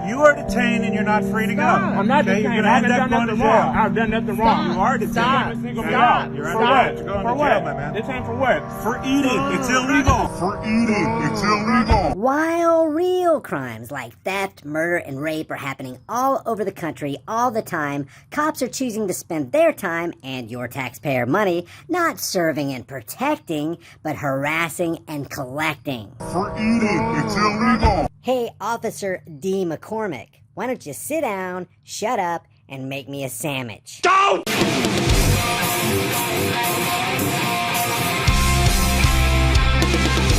You are detained and you're not free to go. I'm not detained. You're going to end up going to jail. I've done nothing wrong. You are detained. Stop. You're For what? You're going For to what? jail, my man. Detained for what? For eating. It's illegal. For eating. It's illegal. While real crimes like theft, murder, and rape are happening all over the country all the time, cops are choosing to spend their time and your taxpayer money not serving and protecting, but harassing and collecting. For eating. It's illegal. Hey, Officer D. McCormick, why don't you sit down, shut up, and make me a sandwich? Don't!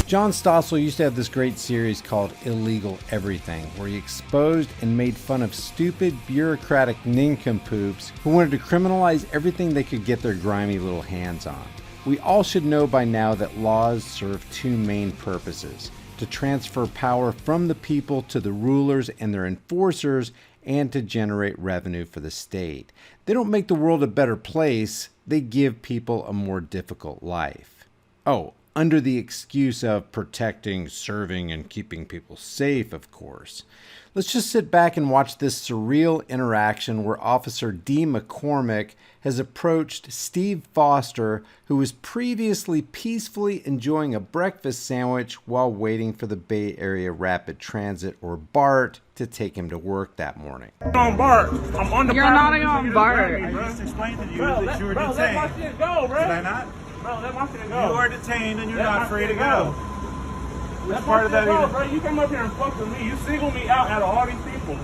John Stossel used to have this great series called Illegal Everything, where he exposed and made fun of stupid, bureaucratic nincompoops who wanted to criminalize everything they could get their grimy little hands on. We all should know by now that laws serve two main purposes: to transfer power from the people to the rulers and their enforcers, and to generate revenue for the state. They don't make the world a better place, they give people a more difficult life. Oh, under the excuse of protecting, serving, and keeping people safe, of course. Let's just sit back and watch this surreal interaction where Officer D. McCormick has approached Steve Foster, who was previously peacefully enjoying a breakfast sandwich while waiting for the Bay Area Rapid Transit, or BART, to take him to work that morning. On BART. I'm on the You're not on BART. I just explained to you that you were detained. Let my shit go, bro. Did I not? Bro, let my shit go. You are detained and you're not free to go. Which Let part of that go, bro. You come up here and fuck with me. You single me out of all these people.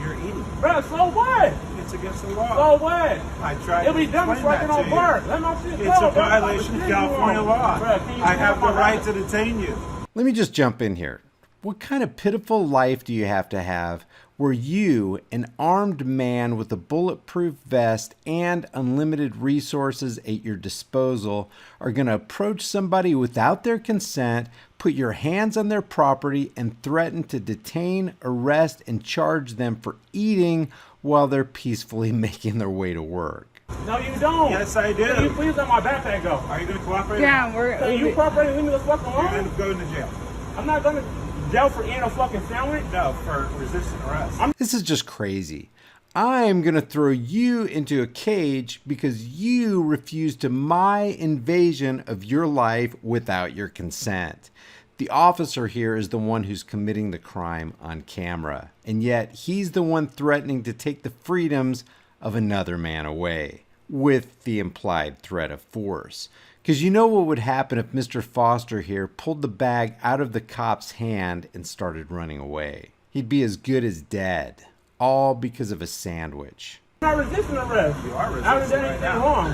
You're eating. Bro, so what? It's against the law. So what? I tried It'll be to done explain fucking that on to BART. you. Let my shit go. It's a bro. violation of California law. Bro, can you I have the my right to detain you. Let me just jump in here. What kind of pitiful life do you have to have where you, an armed man with a bulletproof vest and unlimited resources at your disposal, are going to approach somebody without their consent, put your hands on their property, and threaten to detain, arrest, and charge them for eating while they're peacefully making their way to work? No, you don't. Yes, I do. Can you please let my backpack go? Are you going to cooperate? Yeah, Can you cooperate and leave me the fuck You're alone? going to go into jail. I'm not going to jail for eating a fucking sandwich. No, for resisting arrest. This is just crazy. I'm going to throw you into a cage because you refused to my invasion of your life without your consent. The officer here is the one who's committing the crime on camera, and yet he's the one threatening to take the freedoms of another man away, with the implied threat of force. Because you know what would happen if Mr. Foster here pulled the bag out of the cop's hand and started running away. He'd be as good as dead, all because of a sandwich. I'm not resisting arrest. You are resisting I haven't done right anything now. wrong.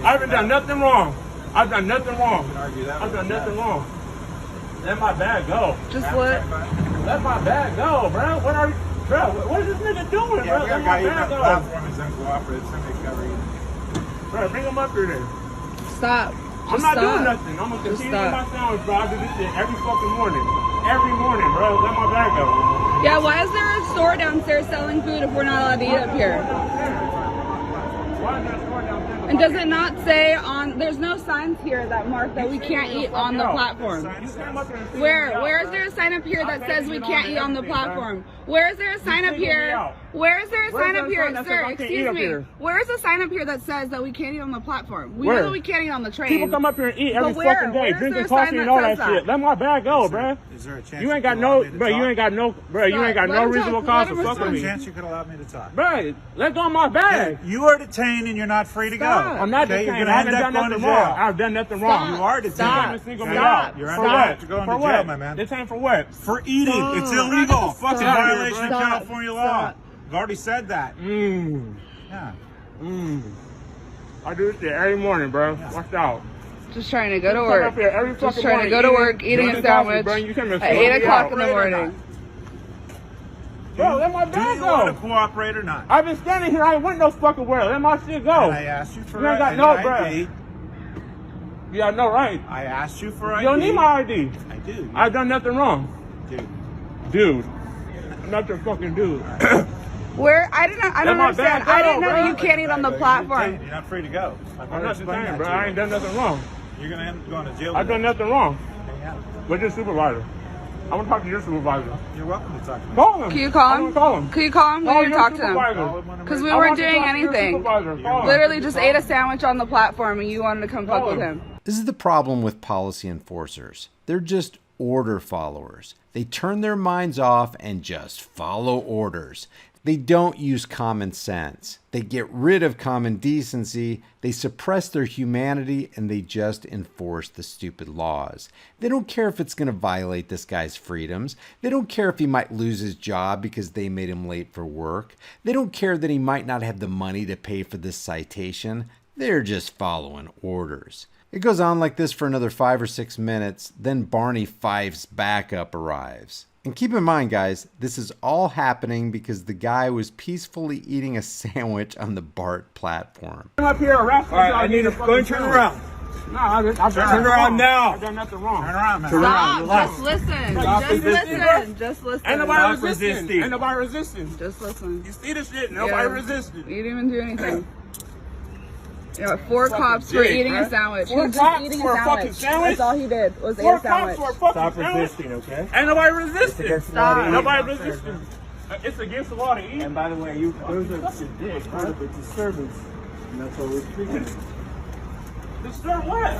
I haven't done nothing wrong. I've done nothing wrong. You can argue that I've with done the nothing judge. wrong. Let my bag go. Just what? Let my bag go, bro. What are you, bro? What is this nigga doing, Yeah, bro? we got Let a guy my even bag on the go. platform is uncooperative. Somebody cover you. Bro, bring him up here then. Stop. I'm not doing nothing. I'm gonna continue with my sandwich, bro. I do this shit every fucking morning. Every morning, bro. Let my bag go. Yeah, why is there a store downstairs selling food if we're not allowed to eat up here? Why is there a store downstairs? And does it not say on, there's no signs here that mark that we can't eat on the platform? Where is there a sign up here that says we can't eat on the platform? Where is there a sign up here? Where is there a sign up here, sir? Excuse me. Where is a sign up here that says that we can't eat on the platform? We know that we can't eat on the train. People come up here and eat every But where? fucking day, Where is drinking there a sign coffee and that all that says that? shit. Let my bag go, bro. Is there a chance You ain't got could no, allow me to bro. You talk? ain't got no, bro. You ain't got Let no him reasonable talk. cause Let to him fuck Is there with a me, chance you could allow me to talk? bro. Let go of my bag. You are detained and you're not free to go. Stop. I'm not Okay, detained. you're gonna I haven't end done up going nothing to wrong. jail. I've done nothing wrong. You are detained. Stop. Single me Stop. out. You're For under what? to go For into what? jail, my man. Detained for what? For eating. It's illegal. Fuck It's a out of here, violation of bro. California law. I've already said that. Yeah. I do this shit every morning, bro. Watch out. Just trying to go to Come work. up here every Just fucking trying to morning, go to work, eating a drinking coffee, sandwich bro. You can't even at smoke 8 me o'clock out. in the morning. Bro, let my Do bag you want to go. cooperate or not? I've been standing here. I ain't went no fucking where. Let my shit go. And I asked you for You ain't got an no ID. breath. You got no right. I asked you for ID. You don't need my ID. I do. I've done nothing wrong. Dude. I'm not your fucking dude. Where? I don't Let my understand. bag I go, didn't know bro. that you can't eat on the platform. You're not free to go. I'm not detained, bro. I ain't done nothing wrong. You're going to end up going to jail. I've done nothing wrong. Yeah. But your supervisor. I want to talk to your supervisor. You're welcome to talk to me. Call him. Can you call I him? wanna call him. Can you call him? We Call need to your talk to him. supervisor. Because we I weren't want to doing talk to your anything. supervisor. Call him. Literally just ate a sandwich on the platform and you wanted to come fuck with him. This is the problem with policy enforcers. They're just order followers. They turn their minds off and just follow orders. They don't use common sense. They get rid of common decency. They suppress their humanity and they just enforce the stupid laws. They don't care if it's going to violate this guy's freedoms. They don't care if he might lose his job because they made him late for work. They don't care that he might not have the money to pay for this citation. They're just following orders. It goes on like this for another 5 or 6 minutes, then Barney Fife's backup arrives. And keep in mind, guys, this is all happening because the guy was peacefully eating a sandwich on the BART platform. I'm up here arresting. All right, I need to go and turn around. No, I've Turn around now. I've done nothing wrong. Turn around, man. Stop. Just listen. Stop Just resisting. listen. Just listen. Ain't nobody Stop resisting. resisting. Ain't nobody resisting. Just listen. You see this shit? Nobody Yeah. resisting. You didn't even do anything. Yeah, 4 Fucking cops for dick, eating right? a sandwich. 4 He was cops just eating for a a fucking sandwich. sandwich? That's all he did was eat 4 a cops sandwich. for a fucking Stop sandwich? resisting, okay? Ain't nobody resisting. Stop. Nobody resisting. It's against the law to eat. And by the way, those are part of a disturbance. And that's what we're treating it. Disturb what?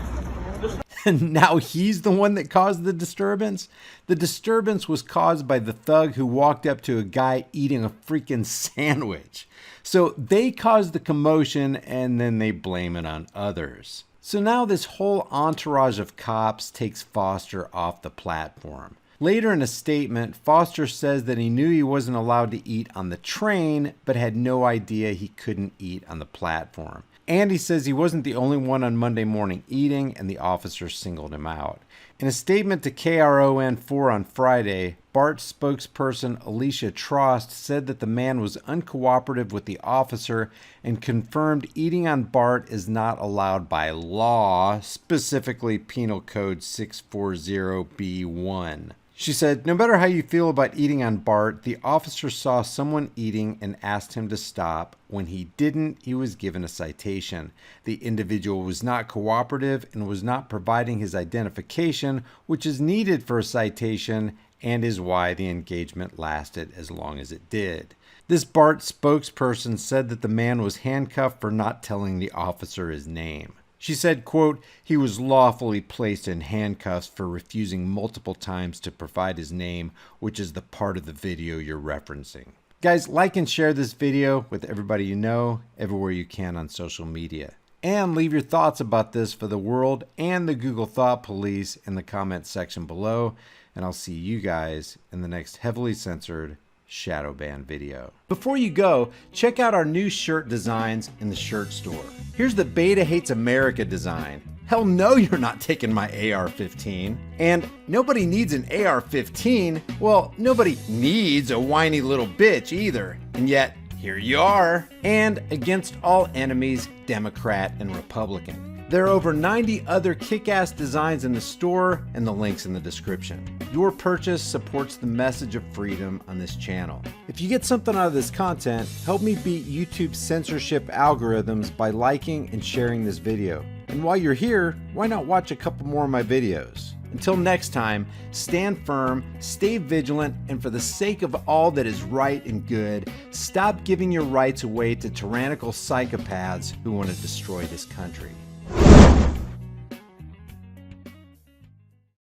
And now he's the one that caused the disturbance? The disturbance was caused by the thug who walked up to a guy eating a freaking sandwich. So they caused the commotion and then they blame it on others. So now this whole entourage of cops takes Foster off the platform. Later in a statement, Foster says that he knew he wasn't allowed to eat on the train, but had no idea he couldn't eat on the platform. And he says he wasn't the only one on Monday morning eating, and the officer singled him out. In a statement to KRON4 on Friday, BART spokesperson Alicia Trost said that the man was uncooperative with the officer and confirmed eating on BART is not allowed by law, specifically Penal Code 640B1. She said, no matter how you feel about eating on BART, the officer saw someone eating and asked him to stop. When he didn't, he was given a citation. The individual was not cooperative and was not providing his identification, which is needed for a citation and is why the engagement lasted as long as it did. This BART spokesperson said that the man was handcuffed for not telling the officer his name. She said, quote, he was lawfully placed in handcuffs for refusing multiple times to provide his name, which is the part of the video you're referencing. Guys, like and share this video with everybody you know, everywhere you can on social media. And leave your thoughts about this for the world and the Google Thought Police in the comments section below. And I'll see you guys in the next heavily censored shadow ban video. Before you go, check out our new shirt designs in the shirt store. Here's the Beta Hates America design. Hell no, you're not taking my AR-15. And nobody needs an AR-15. Well, nobody needs a whiny little bitch either. And yet, here you are. And against all enemies, Democrat and Republican. There are over 90 other kick-ass designs in the store and the link's in the description. Your purchase supports the message of freedom on this channel. If you get something out of this content, help me beat YouTube's censorship algorithms by liking and sharing this video. And while you're here, why not watch a couple more of my videos? Until next time, stand firm, stay vigilant, and for the sake of all that is right and good, stop giving your rights away to tyrannical psychopaths who want to destroy this country.